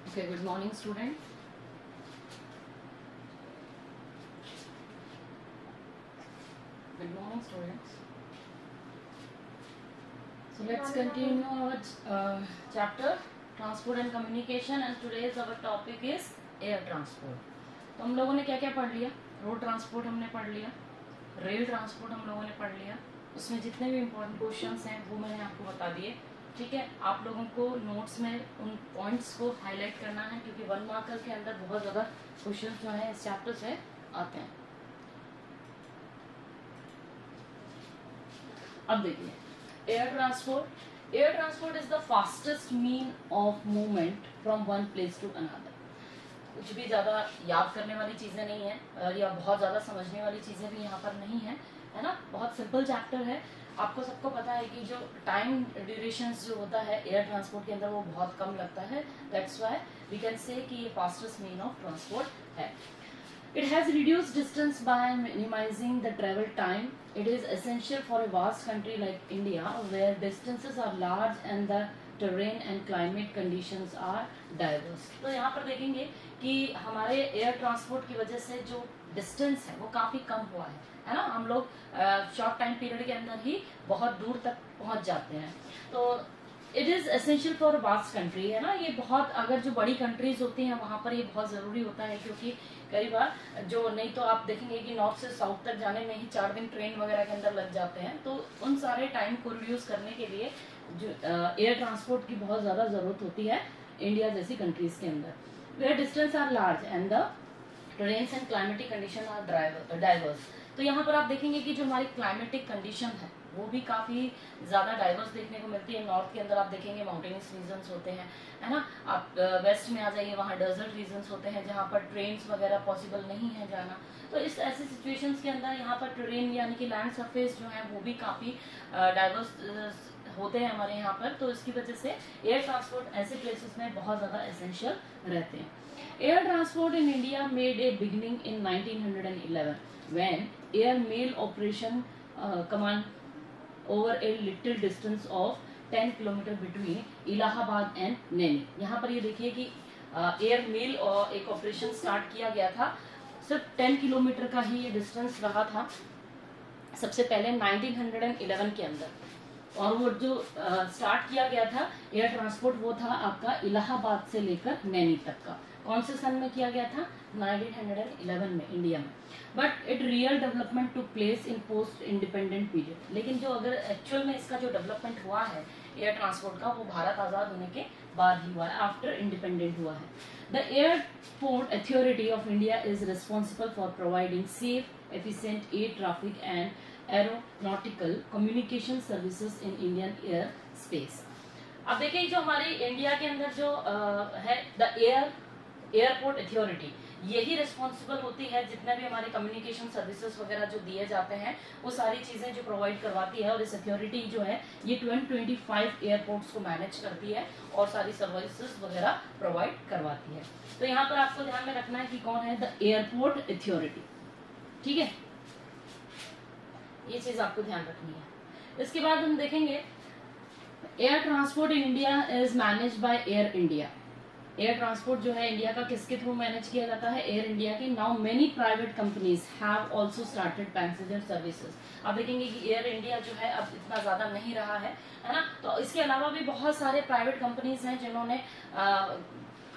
Okay, good morning, student. Good morning, students. So let's continue our chapter transport and communication, and today's our topic is air transport. तो हम लोगों ने क्या क्या पढ़ लिया? रोड ट्रांसपोर्ट हमने पढ़ लिया, रेल ट्रांसपोर्ट हम लोगों ने पढ़ लिया. उसमें जितने भी इम्पोर्टेंट क्वेश्चंस हैं वो मैंने आपको बता दिए. ठीक है, आप लोगों को नोट्स में उन पॉइंट्स को हाईलाइट करना है क्योंकि 1 मार्कर के अंदर बहुत ज़्यादा क्वेश्चंस जो है इस चैप्टर से आते हैं. अब देखिए, air transport is the fastest mean of movement from one place to another. कुछ भी ज़्यादा याद करने वाली चीज़ें नहीं है या बहुत ज़्यादा समझने वाली चीज़ें भी यहाँ पर नहीं है, है ना. बहुत सिंपल चैप्टर है. आपको सबको पता है कि जो टाइम ड्यूरेशन जो होता है एयर ट्रांसपोर्ट के अंदर वो बहुत कम लगता है. That's why we can say कि ये फास्टेस्ट मीन ऑफ ट्रांसपोर्ट है. It has reduced distance by minimizing the travel time. It is essential for a vast country like India, where distances are large and the terrain and climate conditions are diverse. तो यहाँ पर देखेंगे कि हमारे air transport की वजह से जो डिस्टेंस है वो काफ़ी कम हुआ है ना. हम लोग शॉर्ट टाइम पीरियड के अंदर ही बहुत दूर तक पहुँच जाते हैं. तो it is essential for vast country, है ना. ये बहुत, अगर जो बड़ी कंट्रीज होती हैं वहाँ पर ये बहुत ज़रूरी होता है क्योंकि कई बार जो, नहीं तो आप देखेंगे कि नॉर्थ से साउथ तक जाने में ही 4 दिन ट्रेन वगैरह के अंदर लग जाते हैं. तो उन सारे टाइम को रिड्यूस करने के लिए जो एयर ट्रांसपोर्ट की बहुत ज़्यादा ज़रूरत होती है इंडिया जैसी कंट्रीज के अंदर. Where distance are large and the terrains and climatic condition are diverse. तो यहाँ पर आप देखेंगे कि जो हमारी क्लाइमेटिक कंडीशन है वो भी काफ़ी ज़्यादा डाइवर्स देखने को मिलती है. नॉर्थ के अंदर आप देखेंगे माउंटेनियस रीजन्स होते हैं, है ना. आप वेस्ट में आ जाइए, वहाँ डेजर्ट रीजन्स होते हैं जहाँ पर ट्रेन्स वगैरह पॉसिबल नहीं है जाना. तो इस ऐसी सिचुएशंस के अंदर यहाँ पर ट्रेन यानी कि लैंड सरफेस जो है वो भी काफ़ी डाइवर्स होते हैं हमारे यहाँ पर. तो इसकी वजह से एयर ट्रांसपोर्ट ऐसे प्लेसेस में बहुत ज़्यादा एसेंशियल रहते हैं. Air transport in India made a beginning in 1911 when air mail operation command over a little distance of 10 kilometre between Allahabad and Naini. यहाँ पर ये देखिए कि एयर मेल एक ऑपरेशन स्टार्ट किया गया था. सिर्फ 10 किलोमीटर का ही ये डिस्टेंस रहा था सबसे पहले 1911 के अंदर. और वो जो स्टार्ट किया गया था एयर ट्रांसपोर्ट वो था आपका इलाहाबाद से लेकर नैनी तक का. कौन से सन में किया गया था? 1911 में इंडिया में. But it real development took place in post independent period. लेकिन जो अगर एक्चुअल में इसका जो डेवलपमेंट हुआ है एयर ट्रांसपोर्ट का वो भारत आज़ाद होने के बाद ही हुआ है, आफ्टर इंडिपेंडेंट हुआ है. The airport authority of India is responsible for providing safe efficient air traffic and aeronautical communication services in Indian air space. अब देखिए जो हमारी इंडिया के अंदर जो है द एयरपोर्ट अथॉरिटी, यही रिस्पॉन्सिबल होती है जितने भी हमारे कम्युनिकेशन सर्विसेज वगैरह जो दिए जाते हैं वो सारी चीज़ें जो प्रोवाइड करवाती है. और इस अथॉरिटी जो है ये 25 एयरपोर्ट्स को मैनेज करती है और सारी सर्विसेज वगैरह प्रोवाइड करवाती है. तो यहाँ पर आपको ध्यान में रखना है कि कौन है द एयरपोर्ट अथॉरिटी. ठीक है, ये चीज़ आपको ध्यान रखनी है. इसके बाद हम देखेंगे air transport in India is manage by air India. Air transport जो है इंडिया का किसके थ्रू मैनेज किया जाता है? एयर इंडिया के. Now many private companies have also started passenger services. आप देखेंगे कि एयर इंडिया जो है अब इतना ज़्यादा नहीं रहा है ना. तो इसके अलावा भी बहुत सारे प्राइवेट कंपनीज हैं जिन्होंने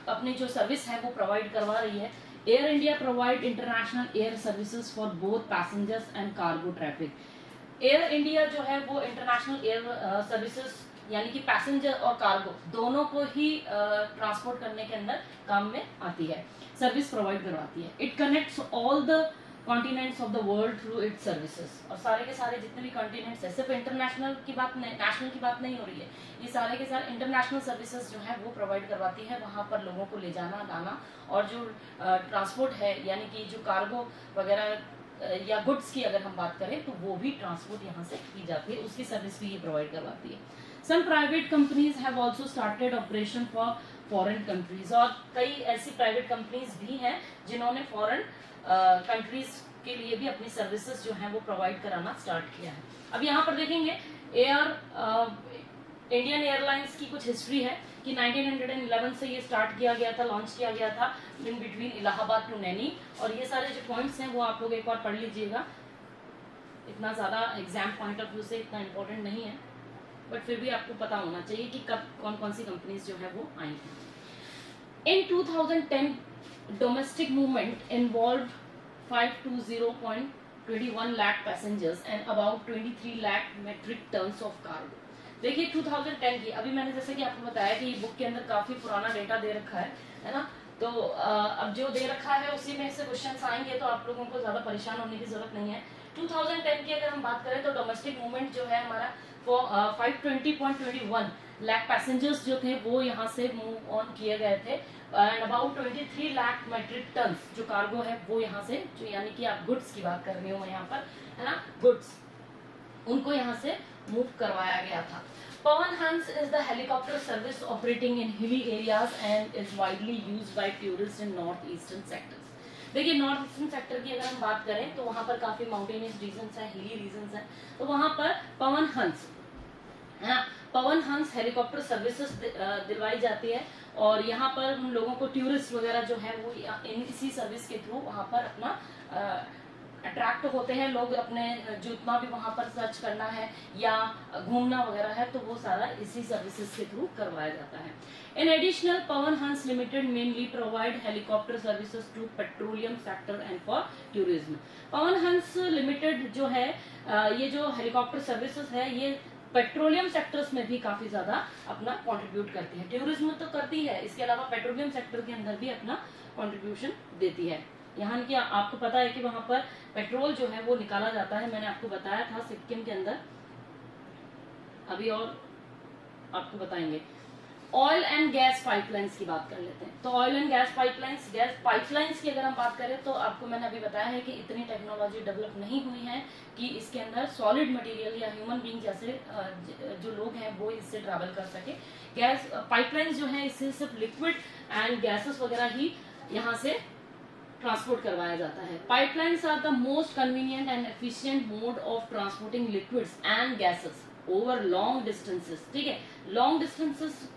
अपनी जो सर्विस है वो प्रोवाइड करवा रही है. Air India provide international air services for both passengers and cargo traffic. Air India जो है वो इंटरनेशनल एयर सर्विसेज यानी कि पैसेंजर और कार्गो दोनों को ही ट्रांसपोर्ट करने के अंदर काम में आती है, सर्विस प्रोवाइड करवाती है. It connects all the continents of the world through it's services. और सारे के सारे जितने भी कॉन्टिनेंट्स है, सिर्फ इंटरनेशनल की बात नहीं, नेशनल की बात नहीं हो रही है, ये सारे के सारे इंटरनेशनल सर्विसेज जो है वो प्रोवाइड करवाती है. वहाँ पर लोगों को ले जाना लाना और जो ट्रांसपोर्ट है यानी कि जो कार्गो वगैरह या गुड्स की अगर हम बात करें तो वो भी ट्रांसपोर्ट यहाँ से की जाती है, उसकी सर्विस भी ये प्रोवाइड करवाती है. Some private companies have also started operation for foreign countries. और कई ऐसी प्राइवेट कंपनीज भी हैं जिन्होंने फॉरेन कंट्रीज के लिए भी अपनी सर्विसेज जो हैं वो प्रोवाइड कराना स्टार्ट किया है. अब यहाँ पर देखेंगे इंडियन एयरलाइंस की कुछ हिस्ट्री है कि 1911 से ये स्टार्ट किया गया था, लॉन्च किया गया था in between Allahabad to Naini. और ये सारे जो पॉइंट्स हैं वो आप लोग एक बार पढ़ लीजिएगा, इतना ज़्यादा एग्जाम पॉइंट ऑफ व्यू से इतना इम्पोर्टेंट नहीं है, बट फिर भी आपको पता होना चाहिए कि कब कौन कौन सी कंपनीज जो है वो आई हैं। In 2010 domestic movement involve 520.21 lakh passengers and about 23 lakh metric tons of cargo. देखिए 2010 की, अभी मैंने जैसे कि आपको बताया कि बुक के अंदर काफी पुराना डेटा दे रखा है ना, तो अब जो दे रखा है उसी में से क्वेश्चंस आएंगे, तो आप लोगों को ज्यादा परेशान होने की जरूरत नहीं है। 2010 की अगर हम बात करें तो डोमेस्टिक मूवमेंट जो है हमारा 520.21 लाख पैसेंजर्स जो थे वो यहाँ से मूव ऑन किए गए थे and about 23 lakh metric tons जो कार्गो है वो यहाँ से, जो यानी कि आप गुड्स की बात कर रही हूँ मैं यहाँ पर, है ना, गुड्स, उनको यहाँ से मूव करवाया गया था। Pawan Hans is the helicopter service operating in hilly areas and is widely used by tourist in north eastern sectors. देखिए नॉर्थ ईस्टर्न सेक्टर की अगर हम बात करें तो वहां पर काफी माउंटेनियस रीजन्स है, हिली रीजन्स है, तो वहां पर पवन हंस, है ना, पवन हंस हेलीकॉप्टर सर्विसेज दिलवाई जाती है और यहाँ पर हम लोगों को टूरिस्ट वगैरह जो है वो इसी सर्विस के थ्रू वहां पर अपना अट्रैक्ट होते हैं लोग, अपने जितना भी वहां पर सर्च करना है या घूमना वगैरह है तो वो सारा इसी सर्विसेज के थ्रू करवाया जाता है। इन additional Pawan Hans limited mainly provide helicopter services to petroleum sector and for tourism. Pawan Hans limited जो है ये जो हेलीकॉप्टर सर्विसेज है ये पेट्रोलियम सेक्टर्स में भी काफी ज्यादा अपना कंट्रीब्यूट करती है। टूरिज्म तो करती है, इसके अलावा पेट्रोलियम सेक्टर के अंदर भी अपना कंट्रीब्यूशन देती है। यहाँ की आपको पता है कि वहां पर पेट्रोल जो है वो निकाला जाता है, मैंने आपको बताया था सिक्किम के अंदर, अभी और आपको बताएंगे। ऑयल एंड गैस पाइपलाइंस की बात कर लेते हैं। तो ऑयल एंड गैस पाइपलाइंस की अगर हम बात करें तो आपको मैंने अभी बताया है कि इतनी टेक्नोलॉजी डेवलप नहीं हुई है कि इसके अंदर सॉलिड मटेरियल या ह्यूमन बीइंग जैसे जो लोग हैं वो इससे ट्रैवल कर सके। गैस पाइपलाइंस जो है इससे सिर्फ लिक्विड एंड गैसेस वगैरह ही यहाँ से ट्रांसपोर्ट करवाया जाता है। Pipelines are the most convenient and efficient mode of transporting liquids and gases over long distances. ठीक है, लॉन्ग डिस्टेंसेस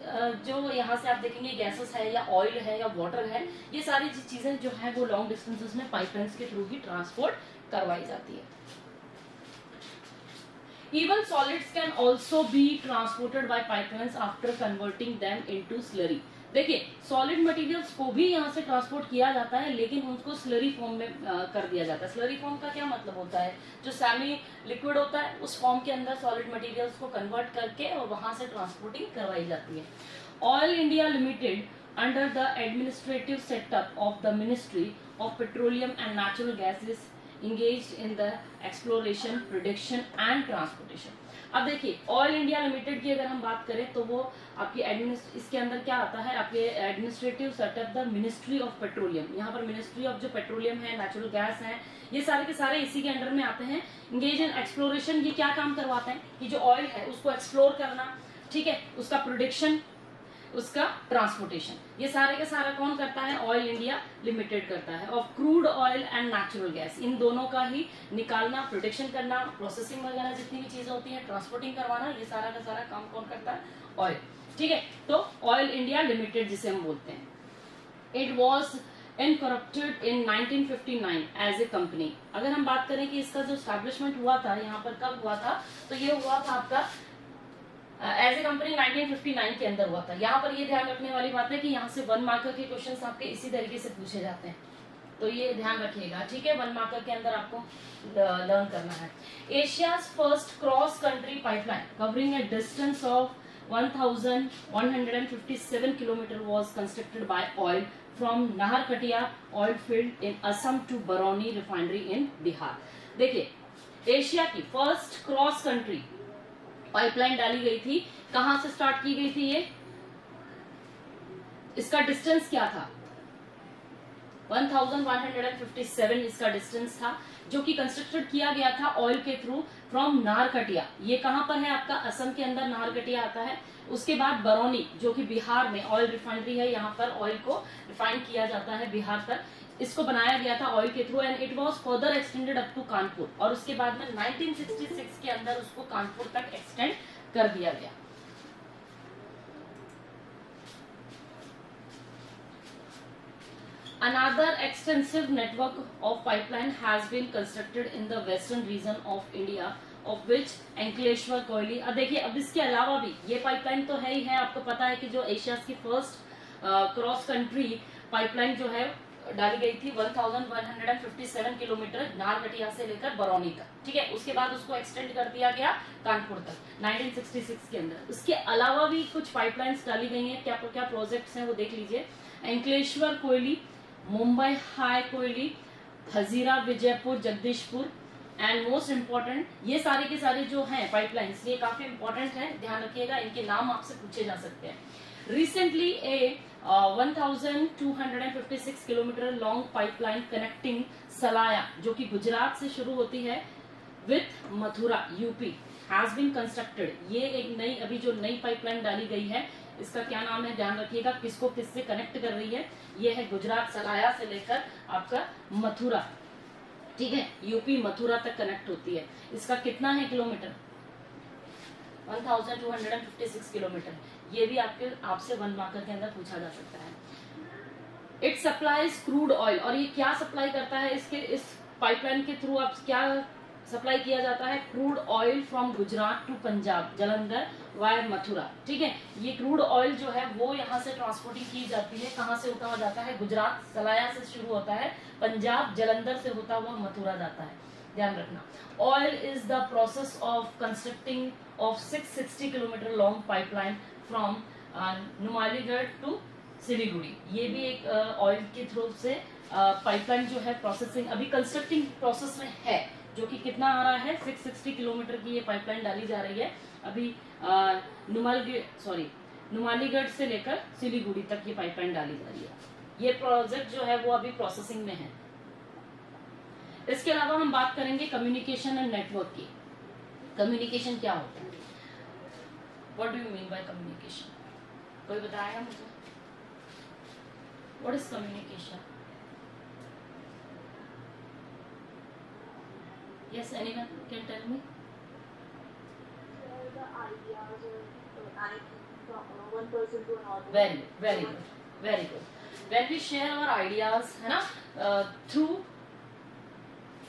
जो यहाँ से आप देखेंगे गैसेस है या ऑयल है या वाटर है, ये सारी चीजें जो है वो लॉन्ग डिस्टेंसेस में पाइपलाइंस के थ्रू ही ट्रांसपोर्ट करवाई जाती है। Even solids can also be transported by pipelines after converting them into slurry. देखिए सॉलिड मटेरियल्स को भी यहाँ से ट्रांसपोर्ट किया जाता है लेकिन उनको स्लरी फॉर्म में कर दिया जाता है। स्लरी फॉर्म का क्या मतलब होता है, जो सेमी लिक्विड होता है उस फॉर्म के अंदर सॉलिड मटेरियल्स को कन्वर्ट करके और वहां से ट्रांसपोर्टिंग करवाई जाती है। Oil India limited under the administrative setup of the ministry of petroleum and natural gases engaged in the exploration, prediction and transportation। अब देखिए ऑयल इंडिया लिमिटेड की अगर हम बात करें तो वो आपकी इसके अंदर क्या आता है, आपके administrative setup the ministry of petroleum, यहाँ पर मिनिस्ट्री ऑफ जो पेट्रोलियम है, नेचुरल गैस है, ये सारे के सारे इसी के अंडर में आते हैं। इंगेज इन एक्सप्लोरेशन, ये क्या काम करवाते हैं कि जो ऑयल है उसको एक्सप्लोर करना, ठीक है, उसका प्रोडिक्शन, उसका ट्रांसपोर्टेशन, ये सारे का सारा कौन करता है, ऑयल इंडिया लिमिटेड करता है। Of crude oil and natural gas, इन दोनों का ही निकालना, प्रोटेक्शन करना, प्रोसेसिंग वगैरह जितनी भी चीजें होती हैं, ट्रांसपोर्टिंग करवाना, ये सारा का सारा काम कौन करता है, ऑयल। ठीक है, तो ऑयल इंडिया लिमिटेड जिसे हम बोलते हैं। It was incorporated in 1959 as a company. अगर हम बात करें कि इसका जो स्टैब्लिशमेंट हुआ था यहाँ पर कब हुआ था, तो ये हुआ था आपका एज ए कंपनी 1959 के अंदर हुआ था। यहाँ पर ये ध्यान रखने वाली बात है कि यहाँ से 1 मार्कर के क्वेश्चंस आपके इसी तरीके से पूछे जाते हैं, तो ये ध्यान रखिएगा। ठीक है, 1 मार्कर के अंदर आपको लर्न करना है। Asia's first cross country pipeline covering a distance of 1157 kilometre was constructed by oil from Naharkatia oil field in Assam to Barauni refinery in Bihar. देखिए एशिया की फर्स्ट क्रॉस कंट्री पाइपलाइन डाली गई थी, कहां से स्टार्ट की गई थी, ये इसका डिस्टेंस क्या था, 1157 इसका डिस्टेंस था, जो कि कंस्ट्रक्टेड किया गया था ऑयल के थ्रू फ्रॉम नाहरकटिया। ये कहां पर है आपका, असम के अंदर नाहरकटिया आता है। उसके बाद बरौनी जो कि बिहार में ऑयल रिफाइनरी है, यहाँ पर ऑयल को रिफाइन किया जाता है बिहार तक, इसको बनाया गया था ऑयल के through and it was further extended up to Kanpur. और उसके बाद में 1966 के अंदर उसको कानपुर तक एक्सटेंड कर दिया गया। Another extensive network of pipeline has been constructed in the western region of India, of which Ankleshwar कोयली। अब देखिए, अब इसके अलावा भी ये पाइपलाइन तो है ही है, आपको पता है कि जो एशिया की फर्स्ट क्रॉस कंट्री पाइपलाइन जो है डाली गई थी 1157 किलोमीटर नारकटिया से लेकर बरौनी तक, ठीक है। उसके बाद उसको एक्सटेंड कर दिया गया कानपुर तक 1966 के अंदर। उसके अलावा भी कुछ पाइपलाइंस डाली गई हैं, क्या क्या प्रोजेक्ट्स हैं वो देख लीजिए। Ankleshwar Koyali, Mumbai High Koyali, Hazira Vijaipur Jagdishpur, and most important ये सारे के सारे जो हैं पाइपलाइंस, ये काफी इंपॉर्टेंट है, ध्यान रखिएगा, इनके नाम आपसे पूछे जा सकते हैं। Recently a 1256 kilometre long pipeline connecting Salaya, जो कि गुजरात से शुरू होती है, with Mathura UP has been constructed. ये एक नई, अभी जो नई पाइपलाइन डाली गई है, इसका क्या नाम है, ध्यान रखिएगा, किसको किससे कनेक्ट कर रही है। ये है गुजरात सलाया से लेकर आपका मथुरा, ठीक है, यूपी मथुरा तक कनेक्ट होती है। इसका कितना है किलोमीटर, 1256 किलोमीटर। ये भी आपसे 1 मार्कर के अंदर पूछा जा सकता है। इट सप्लाईज क्रूड ऑयल, और ये क्या सप्लाई करता है, इस पाइपलाइन के थ्रू आप क्या सप्लाई किया जाता है, crude oil from Gujarat to Punjab Jalandhar via Mathura, ठीक है। ये क्रूड ऑयल जो है वो यहाँ से ट्रांसपोर्टिंग की जाती है, कहाँ से होता हुआ जाता है, गुजरात सलाया से शुरू होता है, पंजाब जलंधर से होता हुआ मथुरा जाता है, ध्यान रखना। Oil is the process of constructing of 660 kilometre long pipeline from Numaligarh to Siliguri. ये भी एक ऑयल के थ्रू से पाइपलाइन जो है प्रोसेसिंग अभी कंस्ट्रक्टिंग प्रोसेस में है, जो कि कितना आ रहा है, 660 किलोमीटर की ये पाइपलाइन डाली जा रही है अभी नुमालीगढ़ से लेकर सिलीगुड़ी तक ये पाइपलाइन डाली जा रही है। ये प्रोजेक्ट जो है वो अभी प्रोसेसिंग में है। इसके अलावा हम बात करेंगे कम्युनिकेशन एंड नेटवर्क की। कम्युनिकेशन क्या होता है, what do you mean by communication, कोई बताएगा मुझे, what is communication? Yes, anyone can tell me? The ideas from one person to another. Very good. When we share our ideas, है ना, through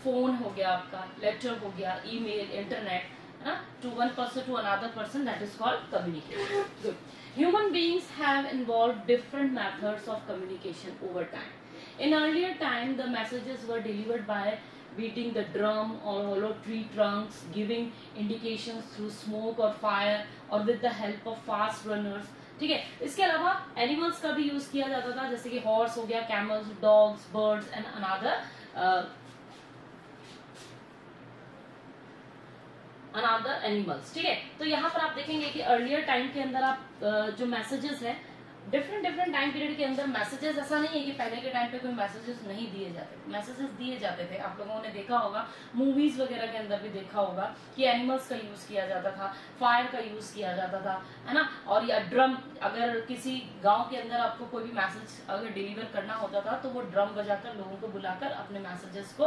phone हो गया आपका, letter हो गया, email, internet, है ना, to one person to another person, that is called communication. Good. Human beings have involved different methods of communication over time. In earlier time, the messages were delivered by beating the drum or hollow tree trunks, giving indications through smoke or fire, or with the help of fast runners, ठीक है। इसके अलावा animals का भी use किया जाता था, जैसे कि हॉर्स हो गया, camels, dogs, birds and another animals, ठीक है। तो यहाँ पर आप देखेंगे कि अर्लियर टाइम के अंदर आप जो मैसेजेस है, डिफरेंट टाइम पीरियड के अंदर मैसेजेस, ऐसा नहीं है कि पहले के टाइम पे कोई मैसेजेस नहीं दिए जाते, मैसेजेस दिए जाते थे। आप लोगों ने देखा होगा, मूवीज वगैरह के अंदर भी देखा होगा कि एनिमल्स का यूज किया जाता था, फायर का यूज किया जाता था, है ना, और या ड्रम, अगर किसी गांव के अंदर आपको कोई भी मैसेज अगर डिलीवर करना होता था तो वो ड्रम बजाकर लोगों को बुलाकर अपने मैसेजेस को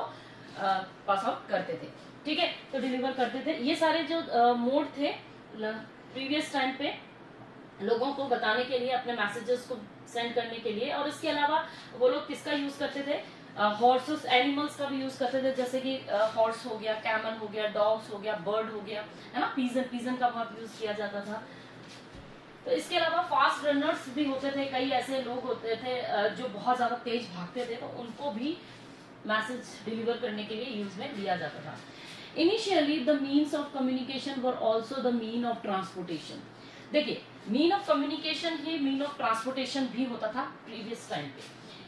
पास आउट करते थे, ठीक है, तो डिलीवर करते थे। ये सारे जो मोड थे प्रीवियस टाइम पे लोगों को बताने के लिए, अपने मैसेजेस को सेंड करने के लिए। और इसके अलावा वो लोग किसका यूज करते थे, हॉर्सेस, एनिमल्स का भी यूज करते थे, जैसे कि हॉर्स हो गया, कैमल हो गया, डॉग्स हो गया, बर्ड हो गया, है ना, पीजन का बहुत यूज किया जाता था। तो इसके अलावा फास्ट रनर्स भी होते थे, कई ऐसे लोग होते थे जो बहुत ज्यादा तेज भागते थे, तो उनको भी मैसेज डिलीवर करने के लिए यूज में लिया जाता था। Initially the means of communication were also the mean of transportation. देखिए, मीन ऑफ कम्युनिकेशन ही मीन ऑफ ट्रांसपोर्टेशन भी होता था प्रीवियस टाइम पे।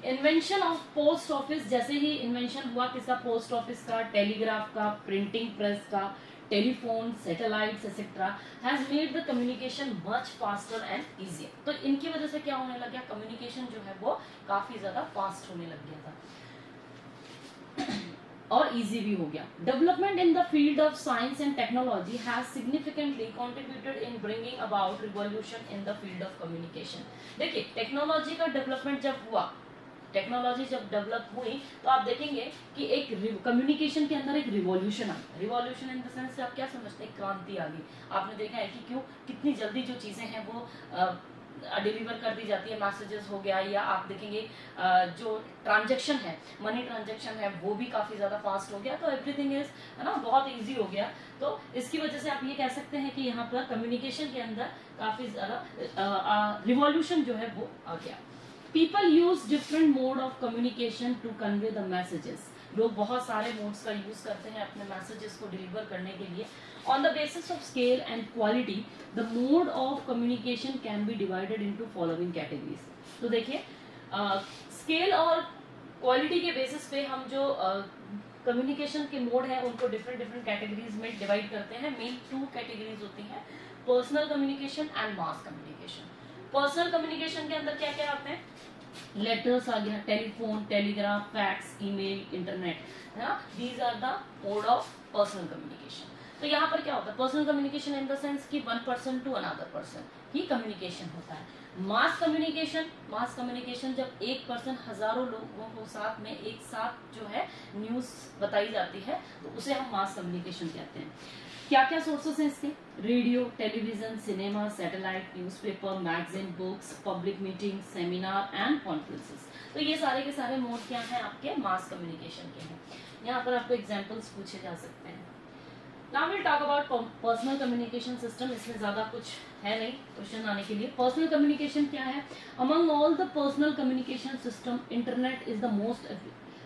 इन्वेंशन ऑफ पोस्ट ऑफिस, जैसे ही इन्वेंशन हुआ किसका, पोस्ट ऑफिस का, टेलीग्राफ का, प्रिंटिंग प्रेस का, telephone, satellites etcetera, has made the communication much faster and easier. तो इनकी वजह से क्या होने लग गया, कम्युनिकेशन जो है वो काफी ज्यादा फास्ट होने लग गया था और इजी भी हो गया। Development in the field of science and technology has significantly contributed in bringing about revolution in the field of communication. देखिए, टेक्नोलॉजी का डेवलपमेंट जब हुआ, टेक्नोलॉजी जब डेवलप हुई, तो आप देखेंगे कि एक कम्युनिकेशन के अंदर एक रिवॉल्यूशन आ गया। रिवॉल्यूशन इन द सेंस से आप क्या समझते हैं, क्रांति आ गई। आपने देखा है कि क्यों, कितनी जल्दी जो चीजें हैं वो डिलीवर कर दी जाती है, मैसेजेस हो गया, या आप देखेंगे जो ट्रांजैक्शन है, मनी ट्रांजैक्शन है, वो भी काफी ज्यादा फास्ट हो गया, तो एवरीथिंग इज, है ना, बहुत इजी हो गया। तो इसकी वजह से आप ये कह सकते हैं कि यहाँ पर कम्युनिकेशन के अंदर काफी ज्यादा रिवॉल्यूशन जो है वो आ गया। People use different mode of communication to convey the messages. लोग बहुत सारे मोड्स का यूज करते हैं अपने मैसेजेस को डिलीवर करने के लिए। On the basis of scale and quality the mode of communication can be divided into following categories. तो देखिए स्केल और क्वालिटी के बेसिस पे हम जो कम्युनिकेशन के मोड है उनको डिफरेंट डिफरेंट कैटेगरीज में डिवाइड करते हैं। मेन 2 कैटेगरीज होती हैं, personal communication and mass communication. Personal communication के अंदर क्या क्या आते हैं, लेटर्स आ गया, telephone, telegraph, fax, email, internet, है ना, these are the mode of personal communication. तो यहाँ पर क्या होता है, personal communication in the sense कि one person to another person ही कम्युनिकेशन होता है। मास कम्युनिकेशन जब एक पर्सन हजारों लोगों को साथ में एक साथ जो है न्यूज बताई जाती है तो उसे हम मास कम्युनिकेशन कहते हैं। क्या क्या सोर्सेस हैं इसके, radio, television, cinema, satellite, newspaper, magazine, books, public meeting, seminar and conferences. तो ये सारे के सारे मोड क्या हैं आपके, मास कम्युनिकेशन के हैं। यहाँ पर आपको एग्जांपल्स पूछे जा सकते हैं। Now will talk about personal communication system. इसमें ज्यादा कुछ है नहीं क्वेश्चन आने के लिए। पर्सनल कम्युनिकेशन क्या है, among all the personal communication system internet is the most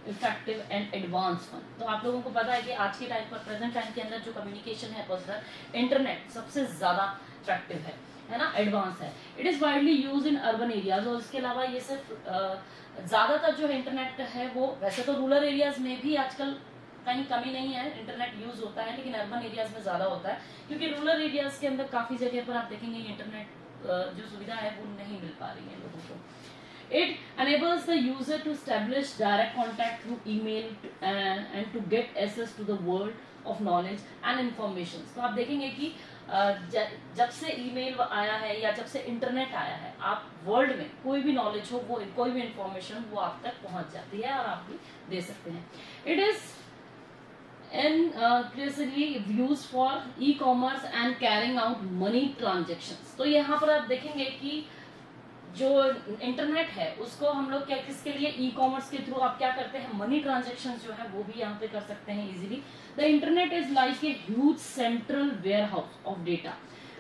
effective and advance one. तो आप लोगों को पता है कि आज के टाइम पर, प्रेजेंट टाइम के अंदर जो कम्युनिकेशन है पर्सनल, इंटरनेट सबसे ज्यादा इफेक्टिव है ना, एडवांस है। It is widely use in urban areas. और इसके अलावा ये सिर्फ ज्यादातर जो है इंटरनेट है वो, वैसे तो रूरल एरियाज में भी आजकल कहीं कमी नहीं है, इंटरनेट यूज होता है, लेकिन अर्बन एरियाज में ज्यादा होता है, क्योंकि रूरल एरियाज के अंदर काफी जगह पर आप देखेंगे इंटरनेट जो सुविधा है वो नहीं मिल पा रही है लोगों को। It enables the user to establish direct contact through email and to get access to the world of knowledge and information. तो आप देखेंगे कि जब से ईमेल आया है या जब से इंटरनेट आया है, आप वर्ल्ड में कोई भी नॉलेज हो, वो कोई भी इंफॉर्मेशन वो आप तक पहुंच जाती है और आप भी दे सकते हैं। It is increasingly used for e-commerce and carrying out money transactions। तो यहाँ पर आप देखेंगे कि जो इंटरनेट है उसको हम लोग क्या, किसके लिए, ई कॉमर्स के थ्रू आप क्या करते हैं, मनी ट्रांजेक्शन जो है वो भी यहाँ पे कर सकते हैं easily. The internet is like a huge central warehouse of data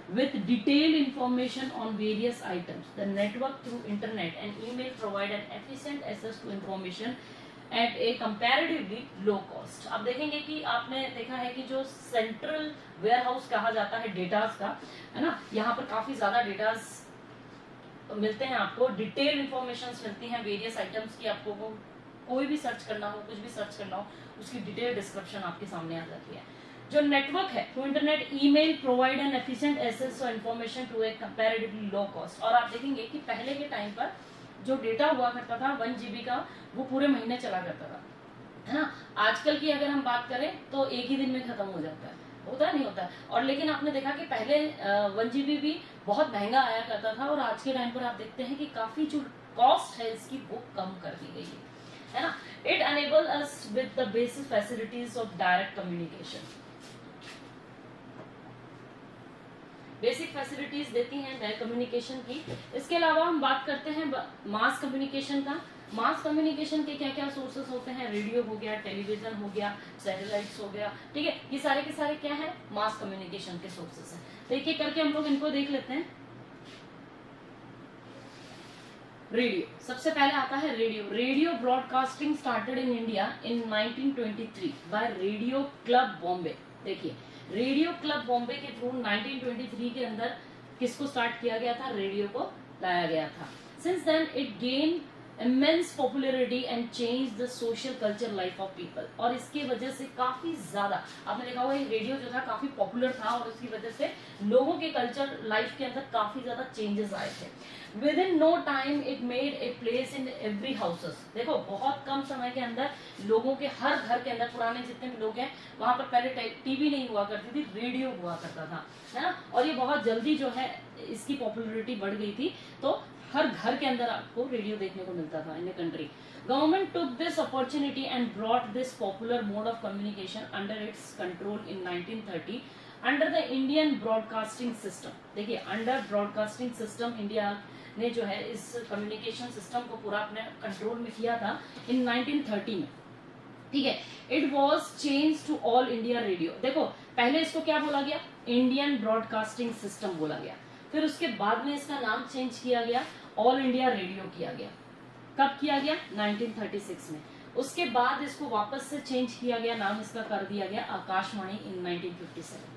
with detailed information on various items. The network through internet and email provide an efficient access to information at a comparatively low cost। आप देखेंगे कि आपने देखा है कि जो central ware house कहा जाता है डेटास का, है ना, यहाँ पर काफी ज्यादा डेटास मिलते हैं आपको, डिटेल इंफॉर्मेशन मिलती हैं वेरियस आइटम्स की। आपको कोई भी सर्च करना हो, कुछ भी सर्च करना हो, उसकी डिटेल डिस्क्रिप्शन आपके सामने आ जाती है। जो नेटवर्क है through internet email provide an efficient access to information to a comparatively low cost. और आप देखेंगे कि पहले के टाइम पर जो डेटा हुआ करता था 1 GB का, वो पूरे महीने चला करता था, है ना। आजकल की अगर हम बात करें तो एक ही दिन में खत्म हो जाता है, होता नहीं होता। और लेकिन आपने देखा कि पहले 1 GB भी बहुत महंगा आया करता था, और आज के टाइम पर आप देखते हैं कि काफी जो कॉस्ट है इसकी वो कम कर दी गई है ना। It enable us with the basic facilities of direct communication. Basic facilities देती हैं डायरेक्ट कम्युनिकेशन की। इसके अलावा हम बात करते हैं मास कम्युनिकेशन का। मास कम्युनिकेशन के क्या क्या सोर्सेस होते हैं, रेडियो हो गया, टेलीविजन हो गया, सैटेलाइट्स हो गया, ठीक है, ये सारे के सारे क्या है, मास कम्युनिकेशन के सोर्सेस हैं। तो एक एक करके हम लोग इनको देख लेते हैं। रेडियो, सबसे पहले आता है radio. Radio broadcasting started in India in 1923 by radio club Bombay. देखिए, रेडियो क्लब बॉम्बे के थ्रू 1923 के अंदर किसको स्टार्ट किया गया था, रेडियो को लाया गया था। Since then it gain immense popularity and change the social culture life of people. और इसकी वजह से काफी ज्यादा आपने देखा होगा रेडियो जो था काफी पॉपुलर था, और उसकी वजह से लोगों के कल्चर लाइफ के अंदर काफी ज्यादा चेंजेस आए थे। Within no time it made a place in every houses. देखो, बहुत कम समय के अंदर लोगों के हर घर के अंदर, पुराने जितने भी लोग हैं वहां पर पहले टीवी नहीं हुआ करती थी, रेडियो हुआ करता था, है ना। और ये बहुत जल्दी जो है इसकी पॉपुलैरिटी बढ़ गई थी, तो हर घर के अंदर आपको रेडियो देखने को मिलता था in a country. Government took this opportunity and brought this popular mode of communication under its control in 1930 under the Indian broadcasting system. देखिए अंडर ब्रॉडकास्टिंग सिस्टम इंडिया ने जो है इस कम्युनिकेशन सिस्टम को पूरा अपने कंट्रोल में किया था इन 1930 में, ठीक है। It was change to all India radio. देखो पहले इसको क्या बोला गया, इंडियन ब्रॉडकास्टिंग सिस्टम बोला गया, फिर उसके बाद में इसका नाम चेंज किया गया, ऑल इंडिया रेडियो किया गया। कब किया गया, 1936 में। उसके बाद इसको वापस से चेंज किया गया, नाम इसका कर दिया गया आकाशवाणी इन 1957,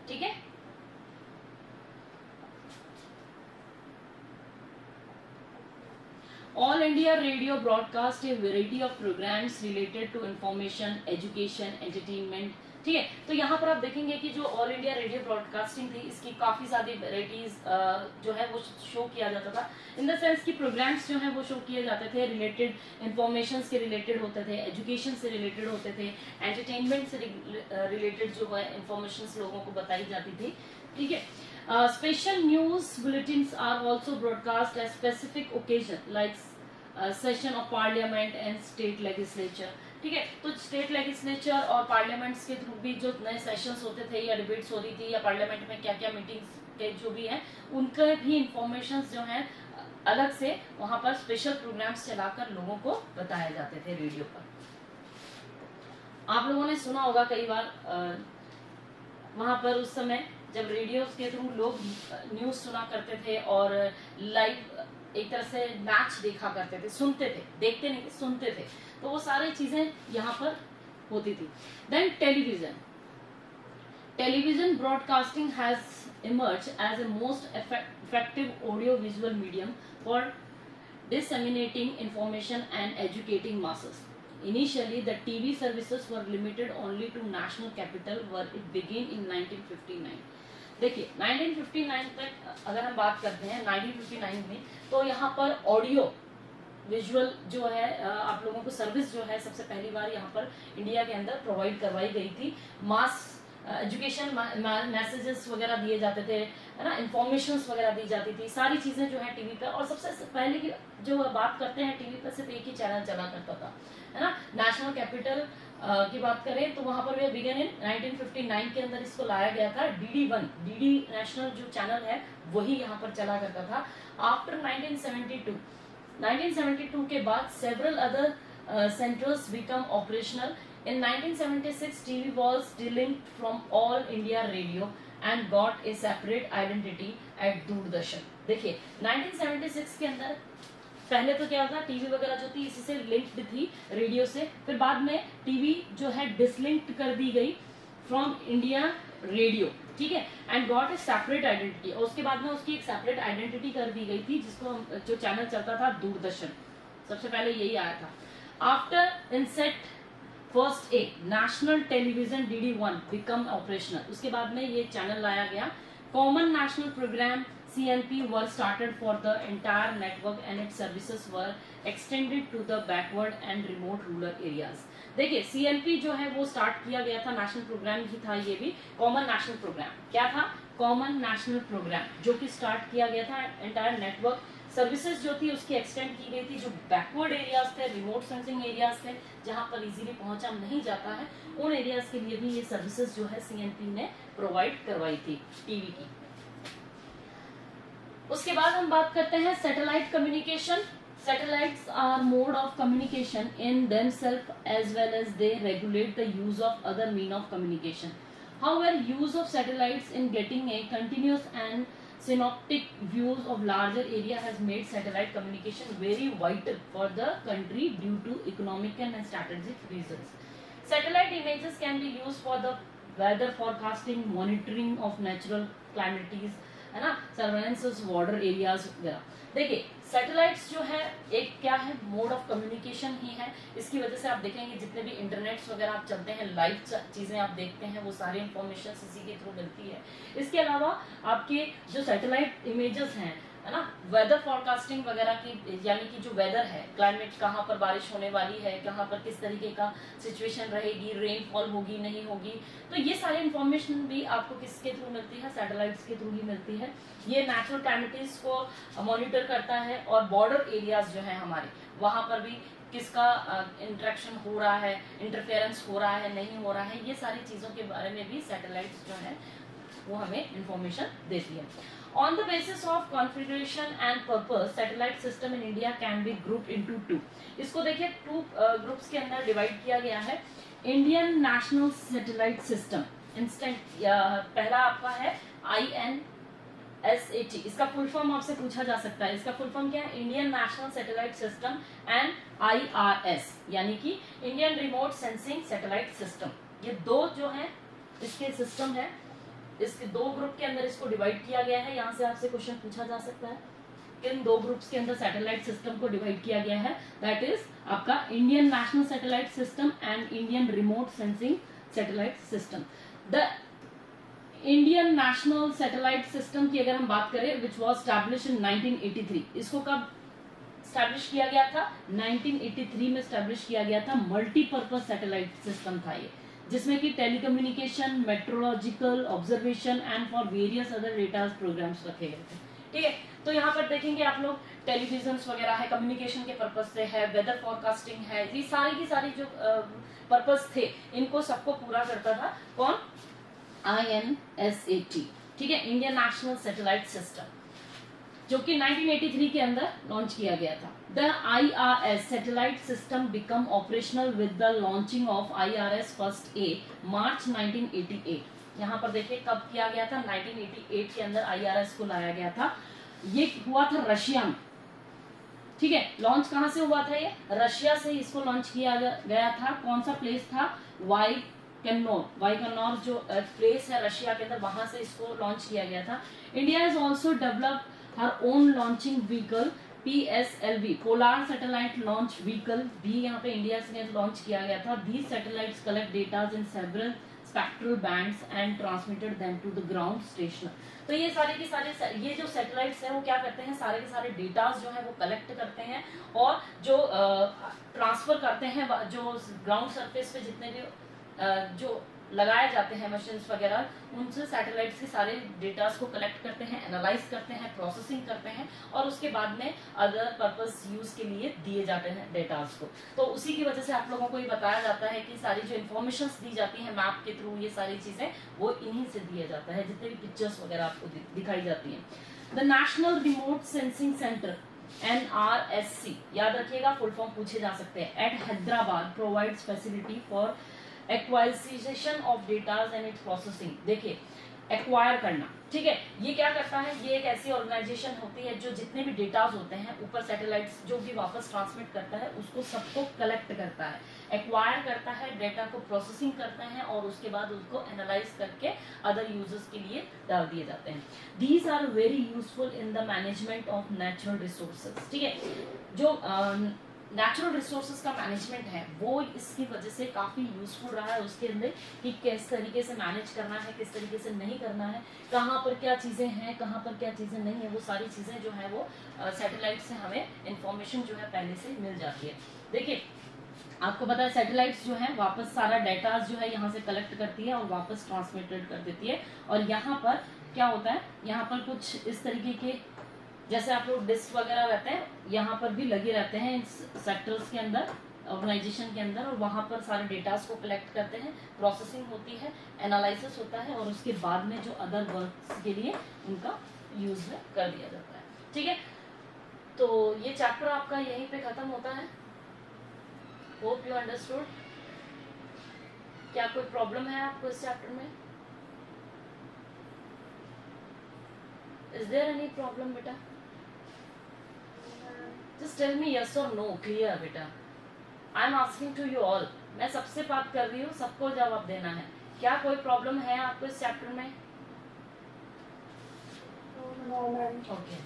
ठीक है। All India radio broadcast a variety of programmes related to information, education, entertainment, ठीक है। तो यहाँ पर आप देखेंगे कि जो ऑल इंडिया रेडियो ब्रॉडकास्टिंग थी इसकी काफी सारी वेराइटीज जो है वो शो किया जाता था, इन द सेंस कि प्रोग्राम्स जो है वो शो किए जाते थे, रिलेटेड इंफॉर्मेशन के रिलेटेड होते थे, एजुकेशन से रिलेटेड होते थे, एंटरटेनमेंट से रिलेटेड जो है इंफॉर्मेशन लोगों को बताई जाती थी, ठीक है। Special news bulletins are also broadcast at specific occasion like session of parliament and state legislature, ठीक है। तो स्टेट लेजिस्लेचर और पार्लियामेंट्स के थ्रू भी जो नए सेशंस होते थे या डिबेट्स हो रही थी या पार्लियामेंट में क्या क्या मीटिंग्स के जो भी है उनके भी इंफॉर्मेशन जो है अलग से वहां पर स्पेशल प्रोग्राम्स चलाकर लोगों को बताए जाते थे रेडियो पर। आप लोगों ने सुना होगा कई बार वहां पर उस समय जब रेडियो के थ्रू लोग न्यूज सुना करते थे और लाइव एक तरह से मैच देखा करते थे, सुनते थे, देखते नहीं सुनते थे, तो वो सारी चीजें यहाँ पर होती थी। Then television broadcasting has emerge as a most effective audio visual medium for disseminating information and educating masses. Initially, the TV services were limited only to national capital where it began in 1959. देखिए 1959 तक अगर हम बात करते हैं 1959 में, तो यहाँ पर ऑडियो विजुअल जो है आप लोगों को सर्विस जो है सबसे पहली बार यहाँ पर इंडिया के अंदर प्रोवाइड करवाई गई थी। मास एजुकेशन मैसेजेस वगैरह दिए जाते थे, है ना, इंफॉर्मेशंस वगैरह दी जाती थी, सारी चीजें जो है टीवी पर। और सबसे पहले की जो बात करते हैं टीवी पर सिर्फ एक ही चैनल चला करता था, है ना। नेशनल कैपिटल की बात करें तो वहां पर बिगन इन 1959 के अंदर इसको लाया गया था। DD1 डीडी नेशनल जो चैनल है वही यहाँ पर चला करता था। आफ्टर 1972 के बाद several other centres become operational. In 1976, TV was delinked from All India Radio and got a separate identity at Doordarshan. देखिए 1976 के अंदर पहले तो क्या था, टीवी वगैरह जो थी इसी से लिंक्ड थी रेडियो से, फिर बाद में टीवी जो है डिसलिंक्ड कर दी गई फ्रॉम इंडिया रेडियो, ठीक है, and got a separate identity. और उसके बाद में उसकी एक सेपरेट आइडेंटिटी कर दी गई थी जिसको जो चैनल चलता था दूरदर्शन, सबसे पहले यही आया था। After INSAT first a national television DD1 become operational, उसके बाद में ये चैनल लाया गया। Common national programme CNP were started for the entire network and its services were extended to the backward and remote rural areas. देखिए CNP जो है वो स्टार्ट किया गया था, नेशनल प्रोग्राम ही था ये भी, कॉमन नेशनल प्रोग्राम। क्या था, कॉमन नेशनल प्रोग्राम, जो कि स्टार्ट किया गया था। एंटायर नेटवर्क सर्विसेज जो थी उसकी एक्सटेंड की गई थी, जो बैकवर्ड एरियाज थे, रिमोट सेंसिंग एरियाज थे, जहां पर इजीली पहुंचा नहीं जाता है, उन एरियाज के लिए भी ये सर्विसेज जो है CNP ने प्रोवाइड करवाई थी टीवी की। उसके बाद हम बात करते हैं satellite communication. Satellites are mode of communication in themselves as well as they regulate the use of other mean of communication. However, use of satellites in getting a continuous and synoptic views of larger area has made satellite communication very vital for the country due to economic and strategic reasons. Satellite images can be used for the weather forecasting, monitoring of natural calamities, है ना, surveillance border areas वगैरह। देखिए satellites जो है एक क्या है, mode of communication ही है। इसकी वजह से आप देखेंगे जितने भी इंटरनेट्स वगैरह आप चलते हैं, लाइव चीजें आप देखते हैं, वो सारी इंफॉर्मेशन इसी के थ्रू मिलती है। इसके अलावा आपके जो सैटेलाइट इमेजेस हैं, है ना, वेदर फॉरकास्टिंग वगैरह की, यानी कि जो वेदर है, क्लाइमेट, कहाँ पर बारिश होने वाली है, कहाँ पर किस तरीके का सिचुएशन रहेगी, रेनफॉल होगी नहीं होगी, तो ये सारी इंफॉर्मेशन भी आपको किसके थ्रू मिलती है, सैटेलाइट्स के थ्रू ही मिलती है। ये नेचुरल कैलेमिटीज को मॉनिटर करता है और बॉर्डर एरियाज जो है हमारे, वहां पर भी किसका इंटरेक्शन हो रहा है, इंटरफेरेंस हो रहा है नहीं हो रहा है, ये सारी चीजों के बारे में भी सैटेलाइट्स जो है वो हमें इंफॉर्मेशन देती है। On the basis of configuration and purpose satellite system in India can be group into two. इसको देखिए टू ग्रुप्स के अंदर डिवाइड किया गया है। Indian national satellite system instant, पहला आपका है INSAT, इसका फुल फॉर्म आपसे पूछा जा सकता है। इसका फुल फॉर्म क्या है? Indian national satellite system, and IRS यानी कि Indian remote sensing satellite system. ये दो जो है इसके सिस्टम है, इसके दो ग्रुप के अंदर इसको डिवाइड किया गया है। यहाँ से आपसे क्वेश्चन पूछा जा सकता है किन दो ग्रुप्स के अंदर सैटेलाइट सिस्टम को डिवाइड किया गया है। दैट इज आपका Indian national satellite system and Indian remote sensing satellite system. The Indian national satellite system की अगर हम बात करें, विच वॉज स्टैब्लिश इन 1983, इसको कब स्टैब्लिश किया गया था? 1983 में स्टैब्लिश किया गया था। मल्टीपर्पज सैटेलाइट सिस्टम था ये, जिसमें कि telecommunication, metrological observation and for various other data programmes रखे गए थे। ठीक है, तो यहाँ पर देखेंगे आप लोग टेलीविजन वगैरह है, कम्युनिकेशन के पर्पज से है, वेदर फोरकास्टिंग है, ये सारी की सारी जो पर्पज थे इनको सबको पूरा करता था कौन? INSAT। ठीक है, इंडियन नेशनल सैटेलाइट सिस्टम, जो कि 1983 के अंदर लॉन्च किया गया था। The IRS satellite system become operational with the launching of IRS first A मार्च 1988। यहाँ पर देखिए कब किया गया था? 1988 के अंदर IRS को लाया गया था। ये हुआ था रशिया में। ठीक है, लॉन्च कहाँ से हुआ था? ये रशिया से इसको लॉन्च किया गया था। कौन सा प्लेस था? वाइकनोर जो प्लेस है रशिया के अंदर, वहां से इसको लॉन्च किया गया था। India has also developed her own launching vehicle PSLV, polar satellite launch vehicle भी यहाँ पे इंडिया से लॉन्च किया गया था। These satellites collect datas in several spectral bands and transmitted them to the ground station. तो ये सारे के सारे ये जो सैटेलाइट्स हैं वो क्या करते हैं? सारे के सारे डेटाज जो है वो कलेक्ट करते हैं और जो ट्रांसफर करते हैं, जो ग्राउंड सरफेस पे जितने भी जो लगाए जाते हैं मशीन वगैरह, उनसे सैटेलाइट्स के सारे डेटास को कलेक्ट करते हैं, एनालाइज करते हैं, प्रोसेसिंग करते हैं और उसके बाद में अदर पर्पस यूज के लिए दिए जाते हैं डेटास को। तो उसी की वजह से आप लोगों को ये बताया जाता है कि सारी जो इन्फॉर्मेशन दी जाती है मैप के थ्रू, ये सारी चीजें वो इन्हीं से दिया जाता है, जितने भी पिक्चर्स वगैरह आपको दिखाई जाती है। The national remote sensing centre NRSC, याद रखिएगा, फुल फॉर्म पूछे जा सकते हैं, at Hyderabad provides facility for acquisition of datas and its processing. देखिए एक्वायर करना, ठीक है, ये क्या करता है? ये एक ऐसी ऑर्गेनाइजेशन होती है जो जितने भी डेटाज होते हैं ऊपर सैटेलाइट्स जो भी वापस ट्रांसमिट करता है उसको सबको कलेक्ट करता है, एक्वायर करता है, डेटा को प्रोसेसिंग करते हैं और उसके बाद उसको एनालाइज करके अदर यूजर्स के लिए डाल दिए जाते हैं। These are very useful in the management of natural resources. ठीक है, जो नेचुरल रिसोर्सेज का मैनेजमेंट है वो इसकी वजह से काफ़ी यूजफुल रहा है उसके अंदर, कि किस तरीके से मैनेज करना है, किस तरीके से नहीं करना है, कहाँ पर क्या चीज़ें हैं, कहाँ पर क्या चीज़ें नहीं है, वो सारी चीज़ें जो है वो सैटेलाइट से हमें इंफॉर्मेशन जो है पहले से मिल जाती है। देखिए आपको पता है सैटेलाइट्स जो है वापस सारा डेटा जो है यहाँ से कलेक्ट करती है और वापस ट्रांसमिटेड कर देती है। और यहाँ पर क्या होता है? यहाँ पर कुछ इस तरीके के जैसे आप लोग डिस्क वगैरह रहते हैं, यहाँ पर भी लगे रहते हैं इस सेक्टर्स के अंदर, ऑर्गेनाइजेशन के अंदर, और वहाँ पर सारे डेटास को कलेक्ट करते हैं, प्रोसेसिंग होती है, एनालिसिस होता है और उसके बाद में जो अदर वर्क्स के लिए उनका यूज में कर दिया जाता है। ठीक है, तो ये चैप्टर आपका यहीं पे खत्म होता है। Hope you understood. क्या कोई प्रॉब्लम है आपको इस चैप्टर में? इज देयर एनी प्रॉब्लम बेटा? Just tell me yes or no, clear बेटा। I am asking to you all, मैं सबसे बात कर रही हूँ, सबको जवाब देना है। क्या कोई प्रॉब्लम है आपको इस चैप्टर में? No, ma'am. Okay.